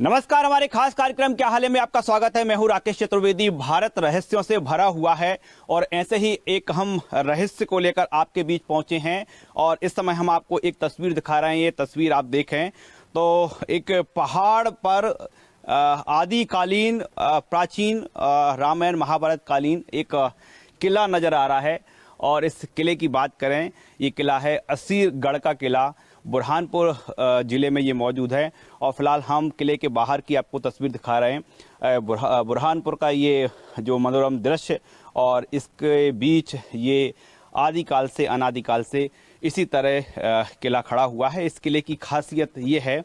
नमस्कार, हमारे खास कार्यक्रम क्या हाल है में आपका स्वागत है। मैं हूं राकेश चतुर्वेदी। भारत रहस्यों से भरा हुआ है और ऐसे ही एक हम रहस्य को लेकर आपके बीच पहुंचे हैं और इस समय हम आपको एक तस्वीर दिखा रहे हैं। ये तस्वीर आप देखें तो एक पहाड़ पर आदिकालीन प्राचीन रामायण महाभारत कालीन एक किला नजर आ रहा है और इस किले की बात करें, ये किला है असीरगढ़ का किला, बुरहानपुर ज़िले में ये मौजूद है। और फिलहाल हम किले के बाहर की आपको तस्वीर दिखा रहे हैं। बुरहानपुर का ये जो मनोरम दृश्य और इसके बीच ये आदिकाल से अनादिकाल से इसी तरह किला खड़ा हुआ है। इस किले की खासियत ये है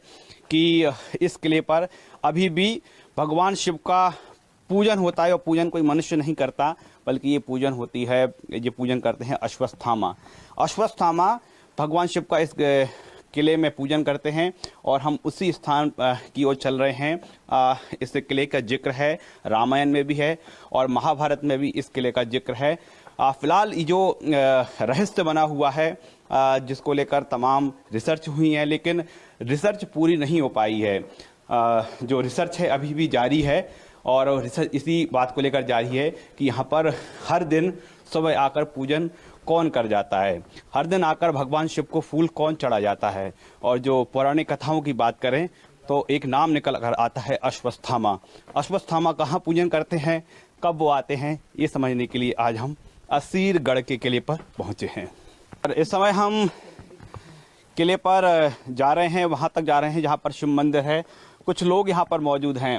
कि इस किले पर अभी भी भगवान शिव का पूजन होता है और पूजन कोई मनुष्य नहीं करता बल्कि ये पूजन होती है, ये पूजन करते हैं अश्वत्थामा। अश्वत्थामा भगवान शिव का इस किले में पूजन करते हैं और हम उसी स्थान की ओर चल रहे हैं। इस किले का जिक्र है, रामायण में भी है और महाभारत में भी इस किले का जिक्र है। फिलहाल ये जो रहस्य बना हुआ है जिसको लेकर तमाम रिसर्च हुई है, लेकिन रिसर्च पूरी नहीं हो पाई है। जो रिसर्च है अभी भी जारी है और रिसर्च इसी बात को लेकर जारी है कि यहाँ पर हर दिन सुबह आकर पूजन कौन कर जाता है, हर दिन आकर भगवान शिव को फूल कौन चढ़ा जाता है। और जो पौराणिक कथाओं की बात करें तो एक नाम निकल कर आता है अश्वत्थामा। अश्वत्थामा कहाँ पूजन करते हैं, कब वो आते हैं, ये समझने के लिए आज हम असीरगढ़ के किले पर पहुँचे हैं। और इस समय हम किले पर जा रहे हैं, वहाँ तक जा रहे हैं जहाँ पर शिव मंदिर है। कुछ लोग यहाँ पर मौजूद हैं।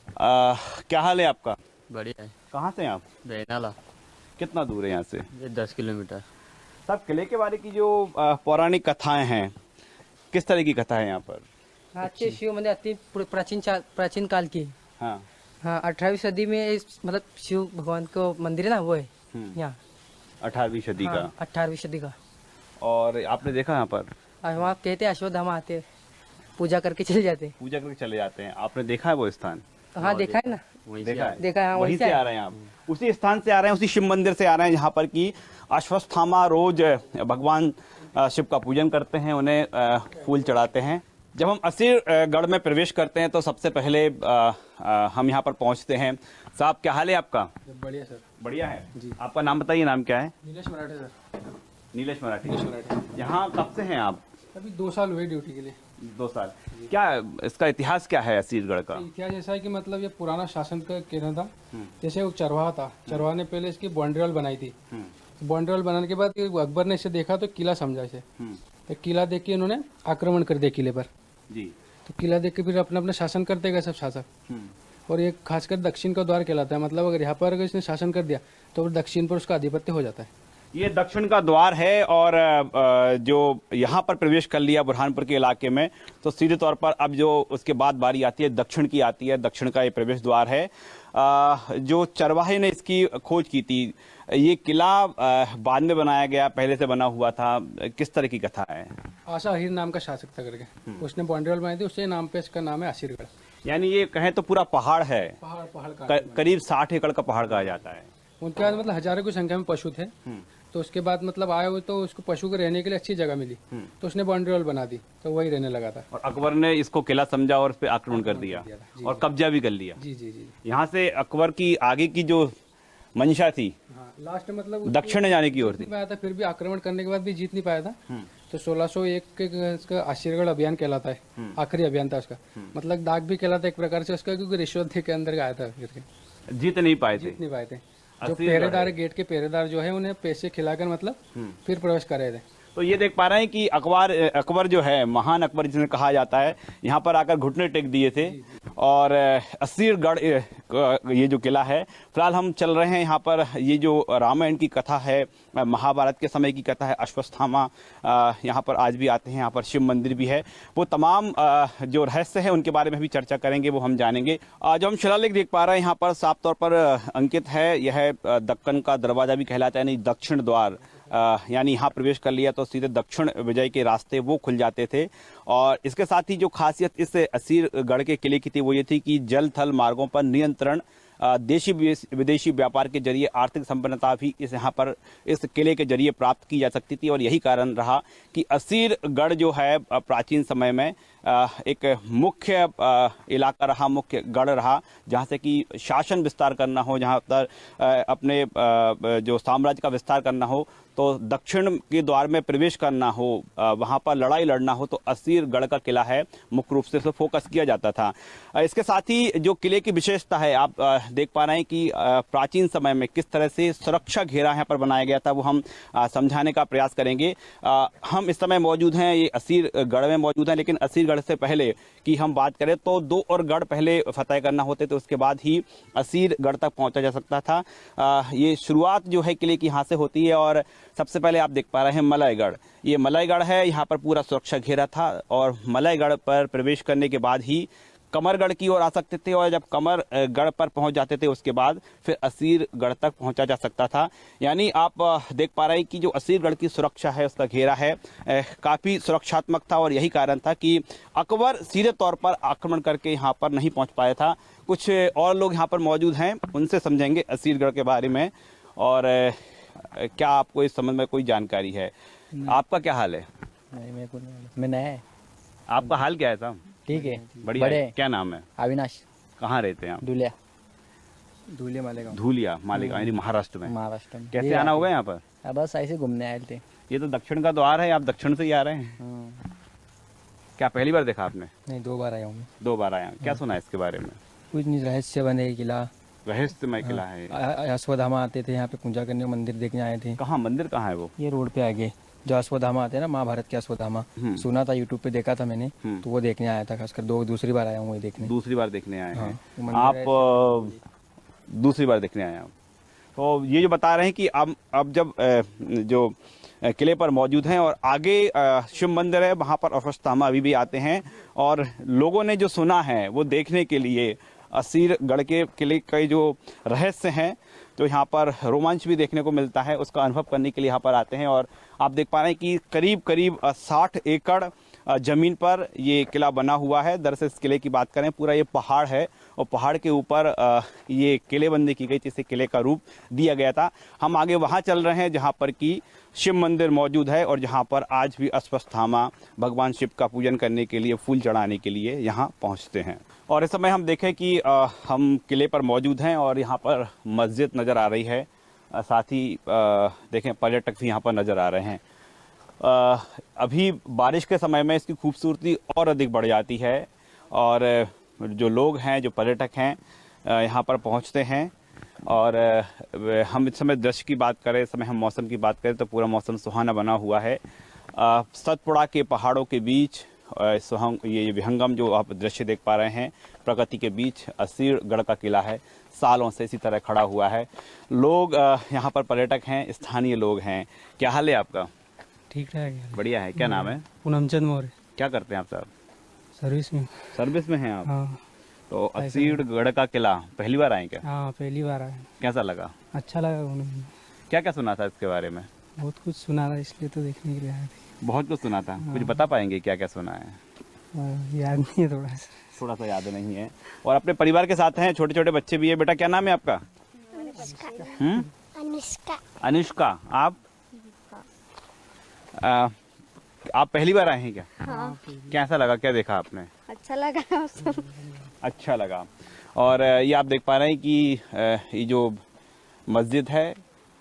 क्या हाल है आपका? बढ़िया है। कहाँ से हैं आप? बैनाला। कितना दूर है यहाँ से? ये 10 किलोमीटर। सब किले के बारे की जो पौराणिक कथाएं हैं, किस तरह की कथा है यहाँ पर? अच्छे शिव मंदिर अति प्राचीन काल की। हाँ हाँ, 18वीं सदी में मतलब शिव भगवान को मंदिर है ना, वो है यहाँ 18वीं सदी हाँ, का। 18वीं सदी का। और आपने देखा यहाँ पर? वहाँ कहते हैं अश्वत्थामा आते, पूजा करके चले जाते। पूजा करके चले जाते हैं। आपने देखा है वो स्थान? हाँ देखा है ना, देखा है? देखा है। वहीं से आ रहे हैं आप? उसी स्थान से आ रहे हैं, उसी शिव मंदिर से आ रहे हैं जहाँ पर कि अश्वत्थामा रोज भगवान शिव का पूजन करते हैं, उन्हें फूल चढ़ाते हैं। जब हम असीरगढ़ में प्रवेश करते हैं तो सबसे पहले हम यहाँ पर पहुँचते हैं। साहब क्या हाल है आपका? बढ़िया सर। बढ़िया है जी। आपका नाम बताइए, नाम क्या है? नीलेश मराठे सर। नीलेश मराठी। यहाँ कब से हैं आप? अभी 2 साल हुए ड्यूटी के लिए। 2 साल। क्या इसका इतिहास क्या है असीरगढ़ का? इतिहास ऐसा है कि मतलब ये पुराना शासन का केंद्र था। जैसे वो चरवाहा था, चरवाहा ने पहले इसकी बाउंड्री वॉल बनाई थी। बाउंड्री वॉल बनाने के बाद अकबर ने इसे देखा तो किला समझा इसे। तो किला देख के इन्होंने आक्रमण कर दिया किले पर जी। तो किला देख के फिर अपना अपना शासन करते गए सब शासक। और ये खासकर दक्षिण का द्वार कहलाता है। मतलब अगर यहाँ पर अगर इसने शासन कर दिया तो दक्षिण पर उसका आधिपत्य हो जाता है। ये दक्षिण का द्वार है और जो यहाँ पर प्रवेश कर लिया बुरहानपुर के इलाके में तो सीधे तौर पर अब जो उसके बाद बारी आती है दक्षिण की आती है। दक्षिण का ये प्रवेश द्वार है। जो चरवाहे ने इसकी खोज की थी, ये किला बाद में बनाया गया, पहले से बना हुआ था, किस तरह की कथा है? आशा अहीर नाम का शासक था करके, उसने बाउंड्री वॉल बनाई थी, उसके नाम पे इसका नाम है असीरगढ़। यानी ये कहें तो पूरा पहाड़ है, पहाड़ का करीब 60 एकड़ का पहाड़ कहा जाता है। उनके बाद मतलब हजारों की संख्या में पशु थे। तो उसके बाद मतलब आए हुए तो उसको पशु को रहने के लिए अच्छी जगह मिली तो उसने बाउंड्री वॉल बना दी तो वही रहने लगा था। और अकबर ने इसको किला समझा और उस पर आक्रमण कर दिया और कब्जा भी कर लिया। जी जी जी। यहाँ से अकबर की आगे की जो मंशा थी, हाँ, लास्ट मतलब दक्षिण जाने की ओर थी। पाया था, फिर भी आक्रमण करने के बाद भी जीत नहीं पाया था। तो 1601 के इसका असीरगढ़ अभियान कहलाता है, आखिरी अभियान था उसका। मतलब दाग भी कहलाता है एक प्रकार से उसका, क्योंकि रिश्वत के अंदर आया था। जीत नहीं पाए थे। जो पहरेदार, गेट के पहरेदार जो है, उन्हें पैसे खिलाकर मतलब फिर प्रवेश कर रहे थे। तो ये देख पा रहे हैं कि अकबर जो है, महान अकबर जिसे कहा जाता है, यहाँ पर आकर घुटने टेक दिए थे। और असीरगढ़ ये जो किला है, फिलहाल हम चल रहे हैं यहाँ पर। ये जो रामायण की कथा है, महाभारत के समय की कथा है, अश्वत्थामा यहाँ पर आज भी आते हैं। यहाँ पर शिव मंदिर भी है। वो तमाम जो रहस्य है उनके बारे में भी चर्चा करेंगे, वो हम जानेंगे। जो हम शिलालेख देख पा रहे हैं यहाँ पर साफ तौर पर अंकित है, यह दक्कन का दरवाजा भी कहलाता है, यानी दक्षिण द्वार। यानी यहाँ प्रवेश कर लिया तो सीधे दक्षिण विजय के रास्ते वो खुल जाते थे। और इसके साथ ही जो खासियत इस असीरगढ़ के किले की थी वो ये थी कि जल थल मार्गों पर नियंत्रण देशी विदेशी व्यापार के जरिए आर्थिक संपन्नता भी इस यहाँ पर इस किले के जरिए प्राप्त की जा सकती थी। और यही कारण रहा कि असीरगढ़ जो है प्राचीन समय में एक मुख्य इलाका रहा, मुख्य गढ़ रहा, जहाँ से कि शासन विस्तार करना हो, जहाँ पर अपने जो साम्राज्य का विस्तार करना हो, तो दक्षिण के द्वार में प्रवेश करना हो, वहाँ पर लड़ाई लड़ना हो, तो असीरगढ़ का किला है मुख्य रूप से इस पर फोकस किया जाता था। इसके साथ ही जो किले की विशेषता है, आप देख पा रहे हैं कि प्राचीन समय में किस तरह से सुरक्षा घेरा यहाँ पर बनाया गया था, वो हम समझाने का प्रयास करेंगे। हम इस समय मौजूद हैं, ये असीरगढ़ में मौजूद हैं, लेकिन असीरगढ़ से पहले की हम बात करें तो 2 और गढ़ पहले फतेह करना होते थे, उसके बाद ही असीरगढ़ तक पहुंचा जा सकता था। ये शुरुआत जो है किले की यहाँ से होती है। और सबसे पहले आप देख पा रहे हैं मलयगढ़, ये मलयगढ़ है, यहाँ पर पूरा सुरक्षा घेरा था। और मलयगढ़ पर प्रवेश करने के बाद ही कमरगढ़ की ओर आ सकते थे, और जब कमरगढ़ पर पहुंच जाते थे उसके बाद फिर असीरगढ़ तक पहुंचा जा सकता था। यानी आप देख पा रहे हैं कि जो असीरगढ़ की सुरक्षा है, उसका घेरा है, काफ़ी सुरक्षात्मक था। और यही कारण था कि अकबर सीधे तौर पर आक्रमण करके यहाँ पर नहीं पहुँच पाया था। कुछ और लोग यहाँ पर मौजूद हैं, उनसे समझेंगे असीरगढ़ के बारे में। और क्या आपको इस संबंध में कोई जानकारी है? आपका क्या हाल है? नहीं, मेरे को नहीं मालूम। मैं नया है। आपका हाल क्या है साहब? ठीक है। बढ़िया बड़े है। क्या नाम है? अविनाश कहाँ रहते हैं आप? दुलिया, धूले मालेगांव। धूलिया मालेगांव, यानी महाराष्ट्र में। महाराष्ट्र में। कैसे ये आना होगा यहाँ पर? अब बस ऐसे घूमने आए थे। ये तो दक्षिण का द्वार है, आप दक्षिण से ही आ रहे हैं। क्या पहली बार देखा आपने? नहीं, 2 बार आया हूँ मैं। 2 बार आया। क्या सुना है इसके बारे में? कुछ नहीं, रहस्य बने किला। रहस्यमय किला है। अश्वत्थामा आते थे यहाँ पे पूजा करने, मंदिर देखने आए थे। कहाँ मंदिर कहाँ है वो? ये रोड पे आगे जो अश्वत्थामा आते हैं ना, महाभारत के अश्वत्थामा, सुना था, यूट्यूब पे देखा था मैंने, तो वो देखने आया था। खासकर दूसरी बार आया हूँ वही देखने। दूसरी बार देखने आए हैं। हाँ, वो मंदिर आप दूसरी बार देखने आए हैं। तो ये जो बता रहे हैं कि अब जब जो किले पर मौजूद हैं और आगे शिव मंदिर है, वहाँ पर अश्वत्थामा अभी भी आते हैं। और लोगों ने जो सुना है वो देखने के लिए असीरगढ़ के किले के जो रहस्य हैं, जो यहाँ पर रोमांच भी देखने को मिलता है, उसका अनुभव करने के लिए यहाँ पर आते हैं। और आप देख पा रहे हैं कि करीब करीब 60 एकड़ जमीन पर ये किला बना हुआ है। दरअसल इस किले की बात करें, पूरा ये पहाड़ है और पहाड़ के ऊपर ये किलेबंदी की गई, जिससे किले का रूप दिया गया था। हम आगे वहाँ चल रहे हैं जहाँ पर कि शिव मंदिर मौजूद है और जहाँ पर आज भी अश्वत्थामा भगवान शिव का पूजन करने के लिए, फूल चढ़ाने के लिए यहाँ पहुँचते हैं। और इस समय हम देखें कि हम किले पर मौजूद हैं और यहाँ पर मस्जिद नज़र आ रही है। साथ ही देखें पर्यटक भी यहाँ पर नज़र आ रहे हैं। अभी बारिश के समय में इसकी खूबसूरती और अधिक बढ़ जाती है। और जो लोग हैं, जो पर्यटक हैं, यहाँ पर पहुँचते हैं। और हम इस समय दृश्य की बात करें, इस समय हम मौसम की बात करें तो पूरा मौसम सुहाना बना हुआ है। सतपुड़ा के पहाड़ों के बीच ये विहंगम जो आप दृश्य देख पा रहे हैं, प्रकृति के बीच असीरगढ़ का किला है, सालों से इसी तरह खड़ा हुआ है। लोग यहाँ पर पर्यटक हैं, स्थानीय लोग हैं। क्या हाल है आपका? ठीक है, बढ़िया है। क्या नाम है? पूनमचंद मौर्य। क्या करते हैं आप साहब? सर्विस में। सर्विस में हैं आप? हाँ। तो असीरगढ़ का किला पहली बार आए क्या? हाँ, पहली बार आए। कैसा लगा? अच्छा लगा घूमने में। क्या क्या सुना था इसके बारे में? बहुत कुछ सुना था, इसलिए तो देखने के लिए आए थे। बहुत कुछ सुना था। कुछ बता पाएंगे क्या क्या सुना है? याद नहीं है, थोड़ा सा याद नहीं है। और अपने परिवार के साथ हैं, छोटे छोटे बच्चे भी है। बेटा क्या नाम है आपका? अनुष्का। अनुष्का। आप आप पहली बार आए हैं क्या? हाँ। कैसा लगा? क्या देखा आपने? अच्छा लगा। अच्छा लगा। और ये आप देख पा रहे हैं कि ये जो मस्जिद है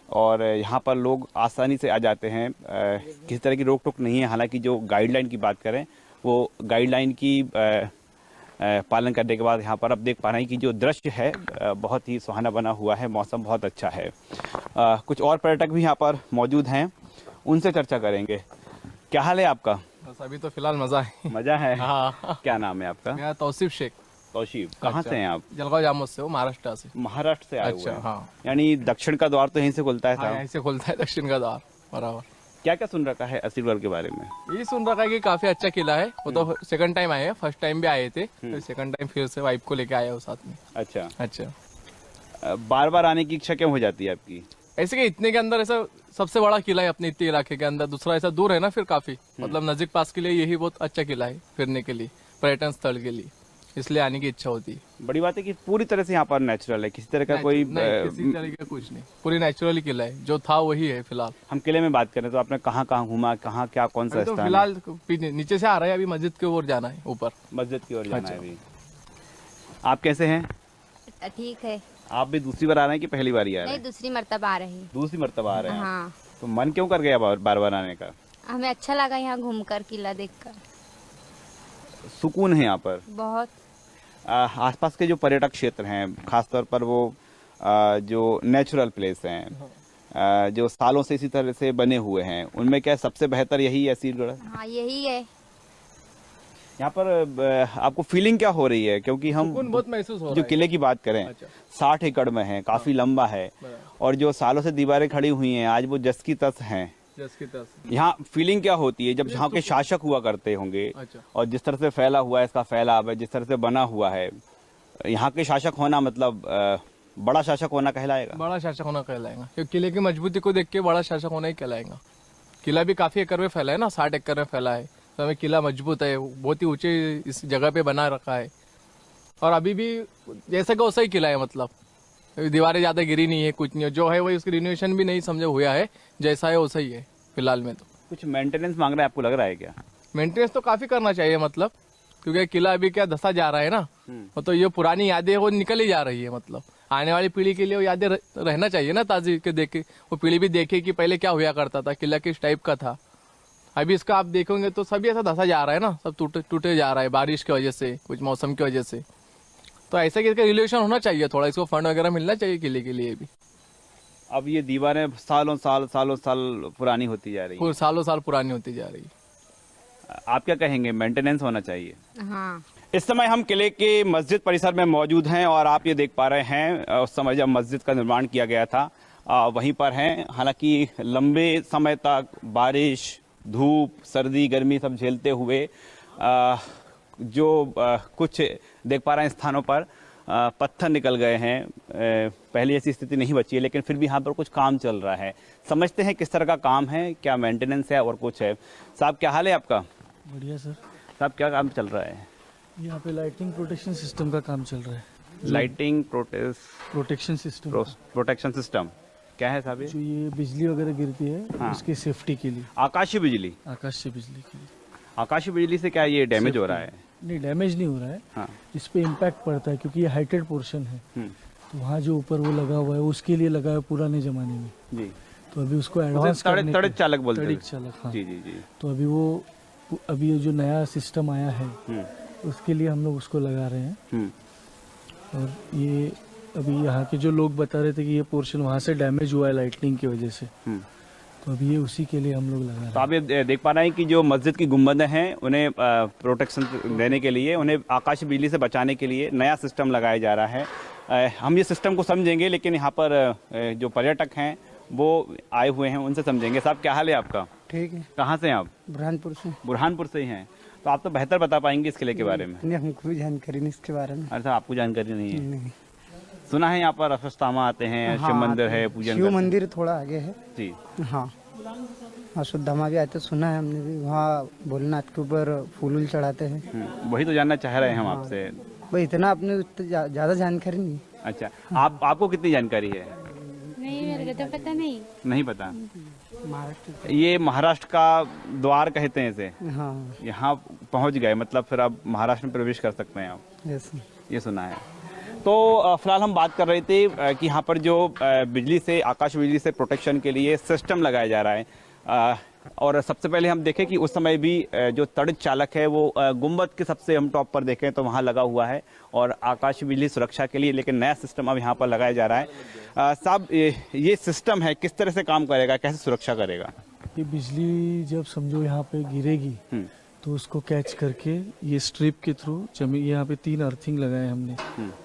और यहाँ पर लोग आसानी से आ जाते हैं, किसी तरह की रोक टोक नहीं है। हालांकि जो गाइडलाइन की बात करें, वो गाइडलाइन की पालन करने के बाद यहाँ पर अब देख पा रहे हैं कि जो दृश्य है बहुत ही सुहाना बना हुआ है, मौसम बहुत अच्छा है। कुछ और पर्यटक भी यहाँ पर मौजूद हैं, उनसे चर्चा करेंगे। क्या हाल है आपका? बस अभी तो फिलहाल मजा है। मजा है। हाँ। क्या नाम है आपका? मेरा तौसीफ शेख। तौसीफ। कहाँ से हैं आप? जलगांव जामोद से, वो महाराष्ट्र से। महाराष्ट्र से आए हुए अच्छा, हैं। हाँ। यानी दक्षिण का द्वार तो यहीं से खुलता है हाँ, साहब? यहीं से खुलता है दक्षिण का द्वार। बराबर। क्या क्या सुन रखा है असीरगढ़ के बारे में? ये सुन रखा है कि काफी अच्छा किला है। वो तो सेकंड टाइम आए हैं, फर्स्ट टाइम भी आए थे, तो सेकंड टाइम फिर से वाइफ को लेके आया हूँ साथ में। अच्छा। अच्छा। बार बार आने की इच्छा क्यों हो जाती है आपकी? ऐसे कि इतने के अंदर ऐसा सबसे बड़ा किला है अपने इतने इलाके के अंदर। दूसरा ऐसा दूर है ना, फिर काफी मतलब नजदीक पास के लिए यही बहुत अच्छा किला है फिरने के लिए, पर्यटन स्थल के लिए, इसलिए आने की इच्छा होती है। बड़ी बात है कि पूरी तरह से यहाँ पर नेचुरल है, किसी तरह का कोई नहीं, किसी तरह का कुछ नहीं, पूरी नेचुरली किला है, जो था वही है फिलहाल। हम किले में बात करें तो आपने कहाँ कहाँ घूमा, कहाँ क्या कौन सा तो स्थान? फिलहाल नीचे से आ रहा है, अभी मस्जिद की ओर जाना है, ऊपर मस्जिद की ओर जाना है अभी। आप कैसे हैं? ठीक है। आप भी दूसरी बार आ रहे हैं कि पहली बार ही आ रहे नहीं, हैं? दूसरी मर्तबा आ रही। दूसरी मर्तबा आ रहे हैं। हाँ, तो मन क्यों कर गया बार बार आने का? हमें अच्छा लगा यहाँ घूमकर, किला देखकर। सुकून है यहाँ पर। बहुत। आसपास के जो पर्यटक क्षेत्र हैं, खासतौर पर वो जो नेचुरल प्लेस हैं, जो सालों से इसी तरह से बने हुए हैं, उनमें क्या सबसे बेहतर यही है सीलगढ़? हाँ, यही है। यहाँ पर आपको फीलिंग क्या हो रही है? क्योंकि हम सुकून बहुत महसूस हो जो रहा है। किले की बात करें, अच्छा। 60 एकड़ में है, काफी लंबा है, और जो सालों से दीवारें खड़ी हुई हैं आज वो जस की तस हैं। जस की तस। यहाँ फीलिंग क्या होती है जब यहाँ के शासक हुआ करते होंगे, अच्छा। और जिस तरह से फैला हुआ है इसका फैलाव है, जिस तरह से बना हुआ है, यहाँ के शासक होना मतलब बड़ा शासक होना कहलाएगा? बड़ा शासक होना कहलाएगा, क्योंकि किले की मजबूती को देख के बड़ा शासक होना ही कहलाएगा। किला भी काफी एकड़ में फैला है ना, 60 एकड़ में फैला है, तो हमें किला मजबूत है, बहुत ही ऊंचे इस जगह पे बना रखा है, और अभी भी जैसा का वैसा ही किला है, मतलब दीवारें ज्यादा गिरी नहीं है, कुछ नहीं है, जो है वही, उसकी रिनोवेशन भी नहीं समझे हुआ है, जैसा है वैसा ही है फिलहाल में। तो कुछ मेंटेनेंस मांग रहा है, आपको लग रहा है क्या? मेंटेनेंस तो काफी करना चाहिए, मतलब क्योंकि किला अभी क्या धसा जा रहा है ना, वो तो ये पुरानी यादें वो निकल ही जा रही है, मतलब आने वाली पीढ़ी के लिए वो यादें रहना चाहिए ना, ताजी के देखे, वो पीढ़ी भी देखे कि पहले क्या हुआ करता था, किला किस टाइप का था। अभी इसका आप देखोगे तो सभी ऐसा धसा जा रहा है ना, सब टूटे जा रहा है बारिश की वजह से, कुछ मौसम की वजह से। तो ऐसे कि इसका रिलेशन होना चाहिए, थोड़ा इसको फंड वगैरह मिलना चाहिए किले के लिए भी। अब ये दीवारें सालों साल पुरानी होती जा रही है, सालों साल पुरानी होती जा रही है। आप क्या कहेंगे? मेंटेनेंस होना चाहिए। हाँ। इस समय हम किले के मस्जिद परिसर में मौजूद हैं, और आप ये देख पा रहे हैं उस समय जब मस्जिद का निर्माण किया गया था वहीं पर हैं। हालांकि लंबे समय तक बारिश, धूप, सर्दी, गर्मी सब झेलते हुए कुछ देख पा रहे हैं स्थानों पर पत्थर निकल गए हैं। पहले ऐसी स्थिति नहीं बची है, लेकिन फिर भी यहाँ पर कुछ काम चल रहा है। समझते हैं किस तरह का काम है, क्या मेंटेनेंस है और कुछ है। साहब क्या हाल है आपका? बढ़िया सर। साहब क्या काम चल रहा है? यहाँ पे लाइटिंग प्रोटेक्शन सिस्टम का काम चल रहा है। Lighting protection system protection system क्या है साहब? जो ये बिजली वगैरह गिरती है, हाँ। उसकी सेफ्टी के लिए। आकाशीय बिजली? आकाशीय बिजली के लिए। आकाशीय बिजली से क्या ये डैमेज हो रहा है? नहीं, डैमेज नहीं हो रहा है। हाँ। इस पे इम्पैक्ट पड़ता है क्योंकि ये हाइटेड पोर्शन है, हम्म, तो वहाँ जो ऊपर वो लगा हुआ है उसके लिए लगा है पुराने जमाने में। जी। तो अभी उसको एडवांस करने तड़ित चालक बोलते तड़ित थे। चालक, हाँ। जी जी जी। तो अभी ये जो नया सिस्टम आया है उसके लिए हम लोग उसको लगा रहे हैं। हम्म। और ये अभी यहाँ के जो लोग बता रहे थे कि ये पोर्शन वहाँ से डैमेज हुआ है लाइटनिंग की वजह से, तो अभी ये उसी के लिए हम लोग लगा रहे तो आप ये देख पा रहे हैं कि जो मस्जिद की गुंबदें हैं उन्हें प्रोटेक्शन देने के लिए, उन्हें आकाशीय बिजली से बचाने के लिए नया सिस्टम लगाया जा रहा है। हम ये सिस्टम को समझेंगे, लेकिन यहाँ पर जो पर्यटक हैं वो आए हुए हैं, उनसे समझेंगे। साहब क्या हाल है आपका? ठीक है। कहाँ से हैं आप? बुरहानपुर से। बुरहानपुर से ही हैं, तो आप तो बेहतर बता पाएंगे इस किले के बारे में। नहीं, हमको भी जानकारी नहीं इसके बारे में। अरे साहब आपको जानकारी नहीं है? नहीं। सुना है यहाँ पर अश्वत्थामा आते हैं, शिव मंदिर है, पूजन शिव करते हैं। मंदिर थोड़ा आगे है। जी। हाँ, अश्वत्थामा भी आते, सुना है हमने भी। वहाँ भोलेनाथ के ऊपर फूल चढ़ाते हैं। वही तो जानना चाह रहे हैं हम आपसे। भाई इतना अपने ज्यादा जानकारी नहीं। अच्छा, आपको कितनी जानकारी है? नहीं, मेरे को तो पता नहीं। नहीं पता। महाराष्ट्र। ये महाराष्ट्र का द्वार कहते हैं इसे। हाँ, यहाँ पहुँच गए, मतलब फिर आप महाराष्ट्र में प्रवेश कर सकते हैं आप, यस। ये सुना है। तो फिलहाल हम बात कर रहे थे कि यहाँ पर जो बिजली से, आकाश बिजली से प्रोटेक्शन के लिए सिस्टम लगाया जा रहा है। और सबसे पहले हम देखें कि उस समय भी जो तड़ित चालक है वो गुंबद के सबसे हम टॉप पर देखें तो वहाँ लगा हुआ है, और आकाशीय बिजली सुरक्षा के लिए, लेकिन नया सिस्टम अब यहाँ पर लगाया जा रहा है। साहब ये सिस्टम है किस तरह से काम करेगा, कैसे सुरक्षा करेगा? ये बिजली जब समझो यहाँ पे गिरेगी तो उसको कैच करके ये स्ट्रिप के थ्रू जमीन, यहाँ पे 3 अर्थिंग लगाए हमने,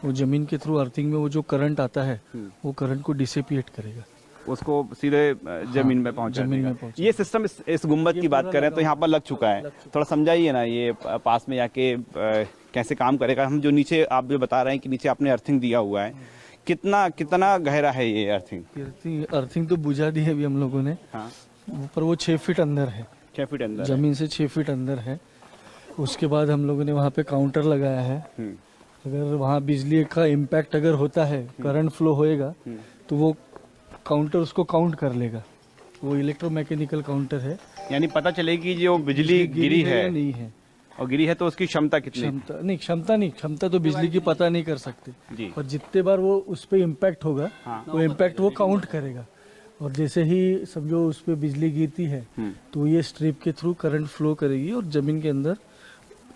वो जमीन के थ्रू अर्थिंग में वो जो करंट आता है वो करंट को डिसिपिएट करेगा, उसको सीधे जमीन में पहुंचा जमीन देगा। में पहुंचा। ये सिस्टम इस गुंबद की बात करें तो यहाँ पर लग चुका है। थोड़ा समझाइए ना, ये पास में जाके कैसे काम करेगा। हम जो नीचे आप जो बता रहे हैं कि नीचे आपने अर्थिंग दिया हुआ है, कितना गहरा है ये अर्थिंग? अर्थिंग तो बुझा दी है अभी हम लोगों ने। हाँ, पर वो 6 फीट अंदर है, 6 फीट अंदर है। जमीन से 6 फीट अंदर है। उसके बाद हम लोगों ने वहाँ पे काउंटर लगाया है। अगर वहाँ बिजली का इम्पैक्ट अगर होता है, करंट फ्लो होएगा, तो वो काउंटर उसको काउंट कर लेगा। वो इलेक्ट्रोमैकेनिकल काउंटर है। यानी पता चलेगी जो बिजली गिरी है या नहीं है, और गिरी है तो उसकी क्षमता कितनी। क्षमता तो बिजली की पता नहीं कर सकते, जी। पर जितने बार वो उस पे इम्पैक्ट होगा, वो इम्पैक्ट वो काउंट करेगा। और जैसे ही समझो उस पे बिजली गिरती है, तो ये स्ट्रिप के थ्रू करंट फ्लो करेगी और जमीन के अंदर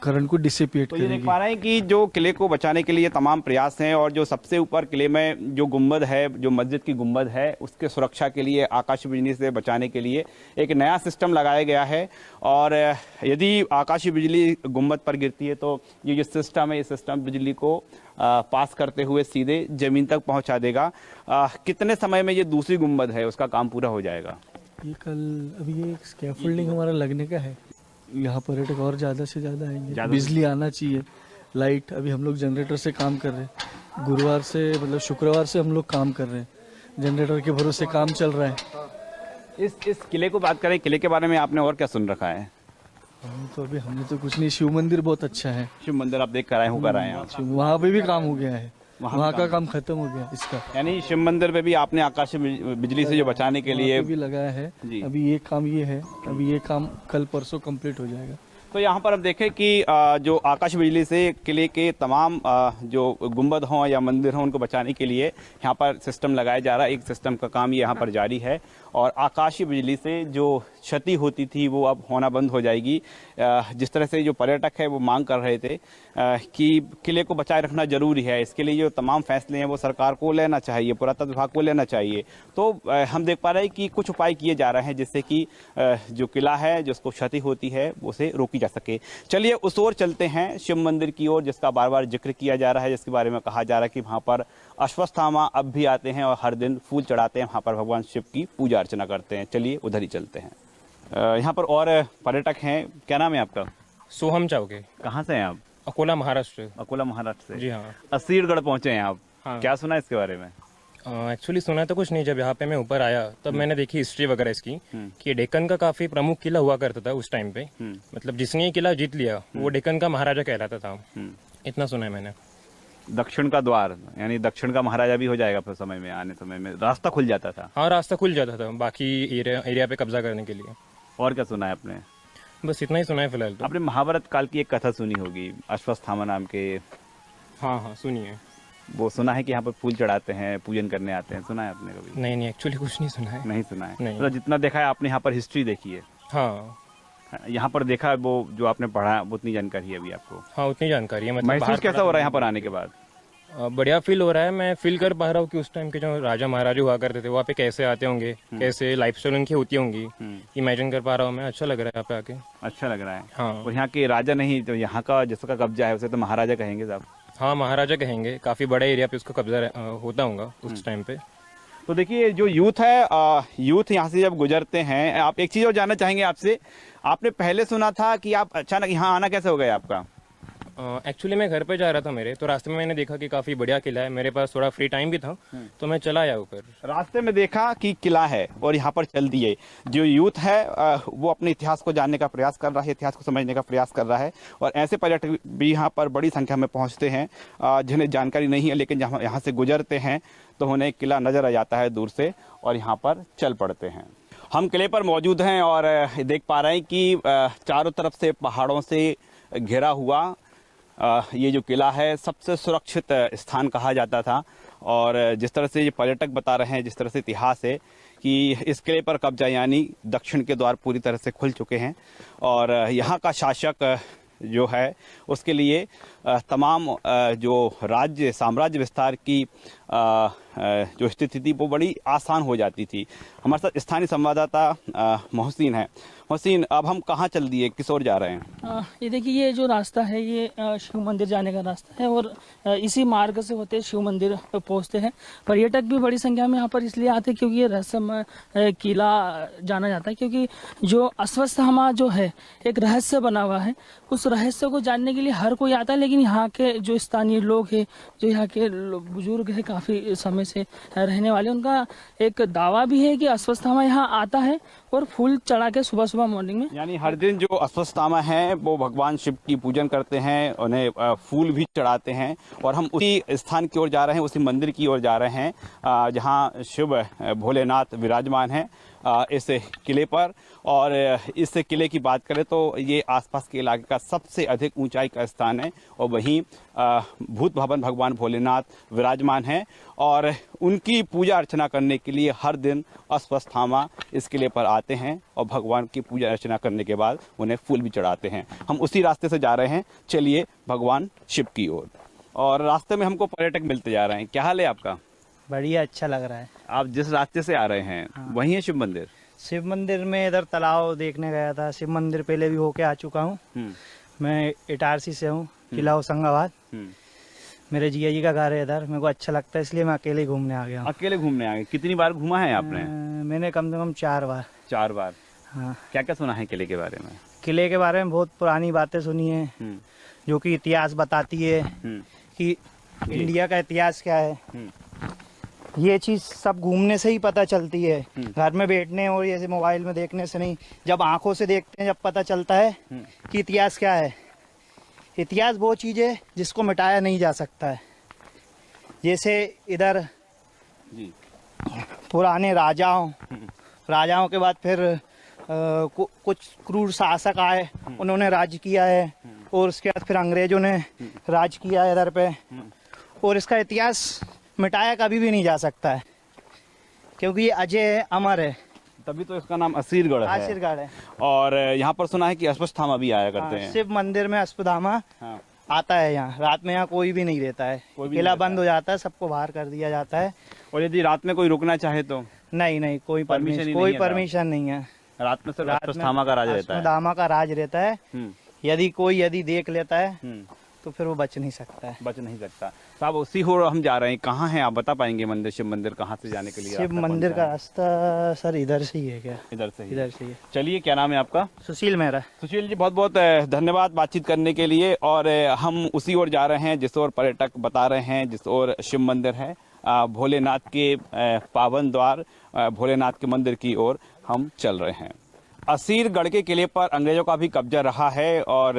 करंट को डिसिपेट तो ये देख करेगी। पा रहे हैं कि जो किले को बचाने के लिए तमाम प्रयास हैं, और जो सबसे ऊपर किले में जो गुंबद है, जो मस्जिद की गुंबद है, उसके सुरक्षा के लिए, आकाशीय बिजली से बचाने के लिए एक नया सिस्टम लगाया गया है। और यदि आकाशीय बिजली गुंबद पर गिरती है तो ये जो सिस्टम है, ये सिस्टम बिजली को पास करते हुए सीधे जमीन तक पहुंचा देगा। कितने समय में ये दूसरी गुंबद है उसका काम पूरा हो जाएगा? ये अभी ये स्कैफोल्डिंग हमारा लगने का है। यहाँ पर्यटक और ज्यादा से ज्यादा आएंगे। बिजली आना चाहिए, लाइट। अभी हम लोग जनरेटर से काम कर रहे हैं। गुरुवार से मतलब शुक्रवार से हम लोग काम कर रहे हैं, जनरेटर के भरोसे काम चल रहा है। इस किले को बात करें, किले के बारे में आपने और क्या सुन रखा है? हमने तो कुछ नहीं। शिव मंदिर बहुत अच्छा है। शिव मंदिर आप देख कर आए, होकर आए हैं? वहाँ पे भी काम हो गया है, वहाँ का काम खत्म हो गया इसका। यानी शिव मंदिर पे भी आपने आकाशीय बिजली से जो बचाने के लिए भी लगाया है। जी। अभी ये काम ये है, अभी ये काम कल परसों कंप्लीट हो जाएगा। तो यहाँ पर हम देखें कि जो आकाशीय बिजली से किले के तमाम जो गुंबद हों या मंदिर हों, उनको बचाने के लिए यहाँ पर सिस्टम लगाया जा रहा है। एक सिस्टम का काम यहाँ पर जारी है, और आकाशीय बिजली से जो क्षति होती थी वो अब होना बंद हो जाएगी। जिस तरह से जो पर्यटक है वो मांग कर रहे थे कि किले को बचाए रखना जरूरी है, इसके लिए जो तमाम फैसले हैं वो सरकार को लेना चाहिए, पुरातत्व विभाग को लेना चाहिए। तो हम देख पा रहे हैं कि कुछ उपाय किए जा रहे हैं जिससे कि जो किला है, जिसको क्षति होती है, उसे रोकी जा सके। चलिए उस ओर चलते हैं, शिव मंदिर की ओर, जिसका बार बार जिक्र किया जा रहा है, जिसके बारे में कहा जा रहा है कि वहाँ पर अश्वत्थामा अब भी आते हैं और हर दिन फूल चढ़ाते हैं, वहाँ पर भगवान शिव की पूजा अर्चना करते हैं। चलिए उधर ही चलते हैं। यहाँ पर और पर्यटक हैं। क्या नाम है आपका? सोहम चावके। कहाँ से हैं आप? अकोला महाराष्ट्र। अकोला महाराष्ट्र से? जी हाँ। असीरगढ़ पहुंचे हैं आप। हाँ। क्या सुना इसके बारे में? एक्चुअली सुना तो कुछ नहीं। जब यहाँ पे मैं ऊपर आया तब मैंने देखी हिस्ट्री वगैरह इसकी कि डेक्कन का काफी प्रमुख किला हुआ करता था उस टाइम पे। मतलब जिसने ये किला जीत लिया वो डेक्कन का महाराजा कहलाता था। इतना सुना है मैंने। दक्षिण का द्वार, यानी दक्षिण का महाराजा भी हो जाएगा फिर समय में, आने समय में रास्ता खुल जाता था। हाँ, रास्ता खुल जाता था बाकी एरिया पे कब्जा करने के लिए। और क्या सुना है आपने? बस इतना ही सुना है फिलहाल तो। आपने महाभारत काल की एक कथा सुनी होगी, अश्वत्थामा नाम के। हाँ हाँ, सुनिए। वो सुना है कि यहाँ पर फूल चढ़ाते हैं, पूजन करने आते हैं, सुना है आपने कभी? नहीं, एक्चुअली कुछ नहीं सुना है। नहीं सुना है? नहीं। मतलब जितना देखा है आपने, यहाँ पर हिस्ट्री देखी है? हाँ, यहाँ पर देखा, वो जो आपने पढ़ा, उतनी जानकारी है अभी आपको? हाँ, उतनी जानकारी है। मतलब महसूस कैसा हो रहा है यहाँ पर आने के बाद? बढ़िया फील हो रहा है। मैं फील कर पा रहा हूँ कि उस टाइम के जो राजा महाराजा हुआ करते थे वहाँ पे कैसे आते होंगे, कैसे लाइफस्टाइल उनकी होती होंगी, इमेजिन कर पा रहा हूँ मैं। अच्छा लग रहा है यहाँ पे आके। अच्छा लग रहा है। हाँ। और यहाँ के राजा नहीं, तो यहाँ का जिसका कब्जा है उसे तो महाराजा कहेंगे साहब? हाँ, महाराजा कहेंगे। काफी बड़े एरिया पे उसका कब्जा होता होगा उस टाइम पे। तो देखिए जो यूथ है, यूथ यहाँ से जब गुजरते हैं, आप एक चीज और जानना चाहेंगे आपसे। आपने पहले सुना था कि आप अचानक यहाँ आना कैसे हो गया आपका? एक्चुअली मैं घर पे जा रहा था मेरे, तो रास्ते में मैंने देखा कि काफी बढ़िया किला है। मेरे पास थोड़ा फ्री टाइम भी था तो मैं चला आया ऊपर। रास्ते में देखा कि किला है और यहाँ पर चल दिए। जो यूथ है वो अपने इतिहास को जानने का प्रयास कर रहा है, इतिहास को समझने का प्रयास कर रहा है, और ऐसे पर्यटक भी यहाँ पर बड़ी संख्या में पहुँचते हैं जिन्हें जानकारी नहीं है, लेकिन जहाँ यहाँ से गुजरते हैं तो उन्हें किला नजर आ जाता है दूर से और यहाँ पर चल पड़ते हैं। हम किले पर मौजूद हैं और देख पा रहे हैं कि चारों तरफ से पहाड़ों से घिरा हुआ ये जो किला है सबसे सुरक्षित स्थान कहा जाता था। और जिस तरह से ये पर्यटक बता रहे हैं, जिस तरह से इतिहास है कि इस किले पर कब्जा, यानी दक्षिण के द्वार पूरी तरह से खुल चुके हैं, और यहाँ का शासक जो है उसके लिए तमाम जो राज्य साम्राज्य विस्तार की जो स्थिति थी वो बड़ी आसान हो जाती थी। हमारे साथ स्थानीय संवाददाता मोहसिन है। मोहसिन, अब हम कहाँ चल दिए, किस ओर जा रहे हैं? ये देखिए, ये जो रास्ता है ये शिव मंदिर जाने का रास्ता है, और इसी मार्ग से होते शिव मंदिर पहुंचते हैं। पर्यटक भी बड़ी संख्या में यहाँ पर इसलिए आते हैं क्योंकि ये रहस्यमय किला जाना जाता है, क्योंकि जो अश्वत्थामा जो है एक रहस्य बना हुआ है, उस रहस्य को जानने के लिए हर कोई आता है। लेकिन लेकिन यहाँ के जो स्थानीय लोग हैं, जो यहाँ के बुजुर्ग हैं, काफ़ी समय से रहने वाले, उनका एक दावा भी है कि अश्वत्थामा यहाँ आता है और फूल चढ़ा के सुबह सुबह मॉर्निंग में, यानी हर दिन जो अश्वत्थामा है वो भगवान शिव की पूजन करते हैं, उन्हें फूल भी चढ़ाते हैं। और हम उसी स्थान की ओर जा रहे हैं, उसी मंदिर की ओर जा रहे हैं जहाँ शिव भोलेनाथ विराजमान हैं इस किले पर। और इस किले की बात करें तो ये आसपास के इलाके का सबसे अधिक ऊंचाई का स्थान है और वहीं भूत भवन भगवान भोलेनाथ विराजमान हैं और उनकी पूजा अर्चना करने के लिए हर दिन अश्वत्थामा इस किले पर आते हैं और भगवान की पूजा अर्चना करने के बाद उन्हें फूल भी चढ़ाते हैं। हम उसी रास्ते से जा रहे हैं, चलिए भगवान शिव की ओर। और रास्ते में हमको पर्यटक मिलते जा रहे हैं। क्या हाल है आपका? बढ़िया, अच्छा लग रहा है। आप जिस रास्ते से आ रहे हैं वहीं है शिव मंदिर? शिव मंदिर में इधर तालाब देखने गया था। शिव मंदिर पहले भी होके आ चुका हूँ। मैं इटारसी से हूँ, किला होशंगाबाद। मेरे जिया जी का घर है इधर। मेरे को अच्छा लगता है इसलिए मैं अकेले घूमने आ गया हूँ। अकेले घूमने आ गए? कितनी बार घूमा है आपने? मैंने कम से कम 4 बार। 4 बार। हाँ। क्या क्या सुना है किले के बारे में? किले के बारे में बहुत पुरानी बातें सुनी है जो कि इतिहास बताती है कि इंडिया का इतिहास क्या है। ये चीज सब घूमने से ही पता चलती है, घर में बैठने और ऐसे मोबाइल में देखने से नहीं। जब आंखों से देखते हैं जब पता चलता है कि इतिहास क्या है। इतिहास वो चीज है जिसको मिटाया नहीं जा सकता है। जैसे इधर पुराने राजाओं के बाद फिर कुछ क्रूर शासक आए, उन्होंने राज किया है और उसके बाद फिर अंग्रेजों ने राज किया है इधर पे। और इसका इतिहास मिटाया कभी भी नहीं जा सकता है क्योंकि ये अजय अमर है। तभी तो इसका नाम असीरगढ़ है। असीरगढ़ है। और यहाँ पर सुना है कि अश्वत्थामा भी आया करते हैं। शिव मंदिर में अश्वत्थामा आता है। यहाँ रात में यहाँ कोई भी नहीं रहता है, किला बंद हो जाता है, सबको बाहर कर दिया जाता है। और यदि रात में कोई रुकना चाहे तो? नहीं, कोई परमिशन नहीं है। रात में सिर्फ अश्वत्थामा का राज रहता है। अश्वत्थामा का राज रहता है। यदि देख लेता है तो फिर वो बच नहीं सकता। साहब उसी हो हम जा रहे हैं। कहाँ हैं आप बता पाएंगे मंदिर? शिव मंदिर कहाँ से जाने के लिए? शिव मंदिर का रास्ता सर इधर से ही है क्या? इधर से ही है। चलिए, क्या नाम है आपका? सुशील मेहरा। सुशील जी, बहुत बहुत धन्यवाद बातचीत करने के लिए। और हम उसी ओर जा रहे हैं जिस ओर पर्यटक बता रहे हैं, जिस ओर शिव मंदिर है, भोलेनाथ के पावन द्वार भोलेनाथ के मंदिर की ओर हम चल रहे हैं। असीरगढ़ के किले पर अंग्रेजों का भी कब्जा रहा है और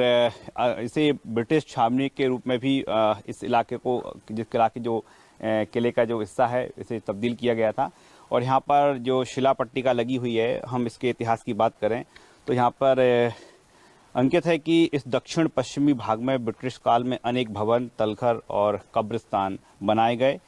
इसे ब्रिटिश छावनी के रूप में भी इस इलाके को, जिस इलाके जो किले का जो हिस्सा है, इसे तब्दील किया गया था। और यहाँ पर जो शिला पट्टिका लगी हुई है, हम इसके इतिहास की बात करें तो यहाँ पर अंकित है कि इस दक्षिण पश्चिमी भाग में ब्रिटिश काल में अनेक भवन, तलघर और कब्रिस्तान बनाए गए।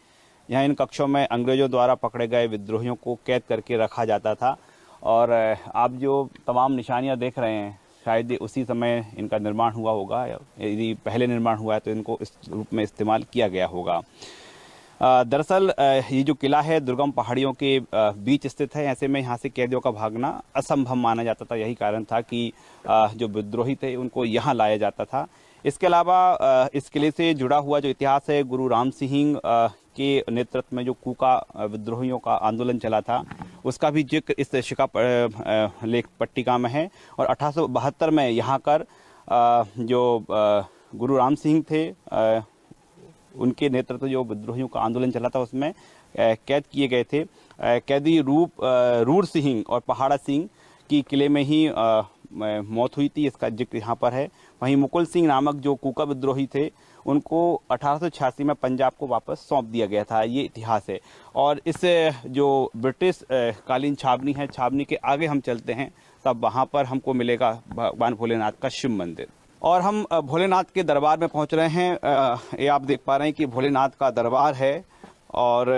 यहाँ इन कक्षों में अंग्रेजों द्वारा पकड़े गए विद्रोहियों को कैद करके रखा जाता था। और आप जो तमाम निशानियां देख रहे हैं, शायद उसी समय इनका निर्माण हुआ होगा। यदि पहले निर्माण हुआ है तो इनको इस रूप में इस्तेमाल किया गया होगा। दरअसल ये जो किला है दुर्गम पहाड़ियों के बीच स्थित है। ऐसे में यहाँ से कैदियों का भागना असंभव माना जाता था। यही कारण था कि जो विद्रोही थे उनको यहाँ लाया जाता था। इसके अलावा इस किले से जुड़ा हुआ जो इतिहास है, गुरु राम सिंह के नेतृत्व में जो कूका विद्रोहियों का आंदोलन चला था, उसका भी जिक्र इस शिका लेख पट्टिका में है। और 1872 में यहाँ कर जो गुरु राम सिंह थे, उनके नेतृत्व जो विद्रोहियों का आंदोलन चला था, उसमें कैद किए गए थे। कैदी रूर सिंह और पहाड़ा सिंह की किले में ही मौत हुई थी, इसका जिक्र यहाँ पर है। वहीं मुकुल सिंह नामक जो कूका विद्रोही थे, उनको 1886 में पंजाब को वापस सौंप दिया गया था। ये इतिहास है। और इस जो ब्रिटिश कालीन छावनी है, छावनी के आगे हम चलते हैं, तब वहाँ पर हमको मिलेगा भगवान भोलेनाथ का शिव मंदिर। और हम भोलेनाथ के दरबार में पहुँच रहे हैं। ये आप देख पा रहे हैं कि भोलेनाथ का दरबार है और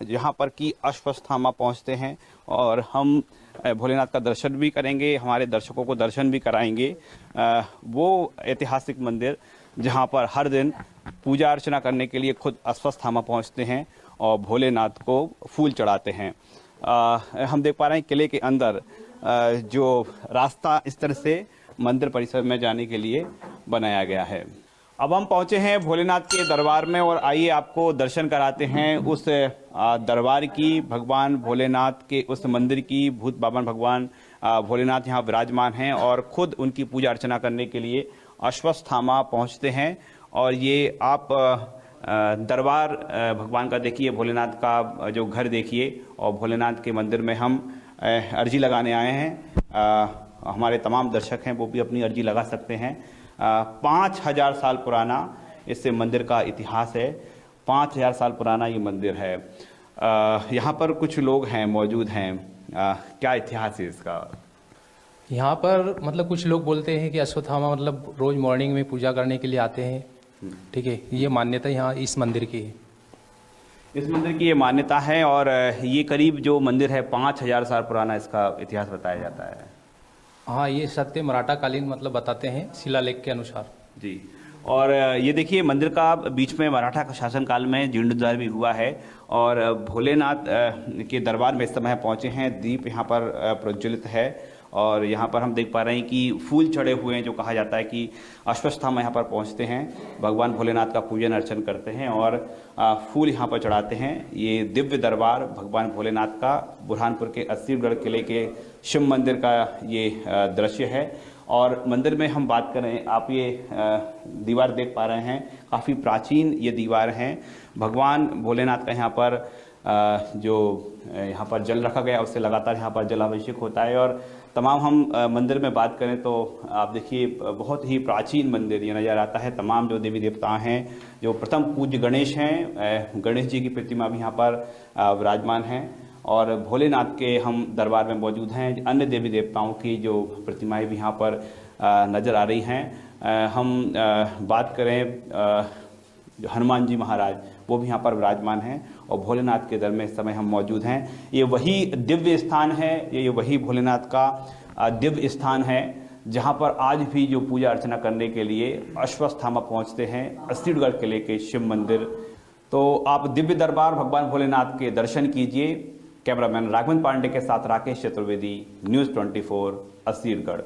यहाँ पर की अश्वत्थामा पहुँचते हैं और हम भोलेनाथ का दर्शन भी करेंगे, हमारे दर्शकों को दर्शन भी कराएंगे। वो ऐतिहासिक मंदिर जहाँ पर हर दिन पूजा अर्चना करने के लिए खुद अश्वत्थामा पहुँचते हैं और भोलेनाथ को फूल चढ़ाते हैं। हम देख पा रहे हैं किले के अंदर जो रास्ता इस तरह से मंदिर परिसर में जाने के लिए बनाया गया है। अब हम पहुंचे हैं भोलेनाथ के दरबार में और आइए आपको दर्शन कराते हैं उस दरबार की, भगवान भोलेनाथ के उस मंदिर की। भूत बाबन भगवान भोलेनाथ यहाँ विराजमान हैं और खुद उनकी पूजा अर्चना करने के लिए अश्वत्थामा पहुंचते हैं और ये आप दरबार भगवान का देखिए, भोलेनाथ का जो घर देखिए, और भोलेनाथ के मंदिर में हम अर्जी लगाने आए हैं। हमारे तमाम दर्शक हैं वो भी अपनी अर्जी लगा सकते हैं। 5000 साल पुराना इस मंदिर का इतिहास है। 5000 साल पुराना ये मंदिर है। यहाँ पर कुछ लोग हैं, मौजूद हैं। क्या इतिहास है इसका? यहाँ पर मतलब कुछ लोग बोलते हैं कि अश्वत्थामा मतलब रोज मॉर्निंग में पूजा करने के लिए आते हैं। ठीक है, ये मान्यता यहाँ इस मंदिर की है। इस मंदिर की ये मान्यता है, और ये करीब जो मंदिर है 5000 साल पुराना इसका इतिहास बताया जाता है। हाँ, ये सत्य मराठा कालीन मतलब बताते हैं शिलालेख के अनुसार जी। और ये देखिए मंदिर का बीच में मराठा शासनकाल में जीर्णोद्धार भी हुआ है, और भोलेनाथ के दरबार में इस समय पहुंचे हैं। दीप यहाँ पर प्रज्वलित है, और यहाँ पर हम देख पा रहे हैं कि फूल चढ़े हुए हैं, जो कहा जाता है कि अश्वत्थामा यहाँ पर पहुँचते हैं, भगवान भोलेनाथ का पूजन अर्चन करते हैं और फूल यहाँ पर चढ़ाते हैं। ये दिव्य दरबार भगवान भोलेनाथ का बुरहानपुर के अस्सीगढ़ किले के शिव मंदिर का ये दृश्य है। और मंदिर में हम बात करें, आप ये दीवार देख पा रहे हैं, काफ़ी प्राचीन ये दीवार हैं। भगवान भोलेनाथ का यहाँ पर जो यहाँ पर जल रखा गया, उससे लगातार यहाँ पर जलाभिषेक होता है। और तमाम हम मंदिर में बात करें तो आप देखिए बहुत ही प्राचीन मंदिर ये नज़र आता है। तमाम जो देवी देवता हैं, जो प्रथम पूज्य गणेश हैं, गणेश जी की प्रतिमा भी यहाँ पर विराजमान हैं, और भोलेनाथ के हम दरबार में मौजूद हैं। अन्य देवी देवताओं की जो प्रतिमाएं भी यहाँ पर नज़र आ रही हैं। हम बात करें जो हनुमान जी महाराज, वो भी यहाँ पर विराजमान हैं, और भोलेनाथ के दर में इस समय हम मौजूद हैं। ये वही दिव्य स्थान है, ये वही भोलेनाथ का दिव्य स्थान है, जहाँ पर आज भी जो पूजा अर्चना करने के लिए अश्वत्थामा पहुँचते हैं, अस्सीगढ़ किले के शिव मंदिर। तो आप दिव्य दरबार भगवान भोलेनाथ के दर्शन कीजिए। कैमरामैन राघवन पांडे के साथ राकेश चतुर्वेदी, न्यूज़ 24, अस्सीगढ़।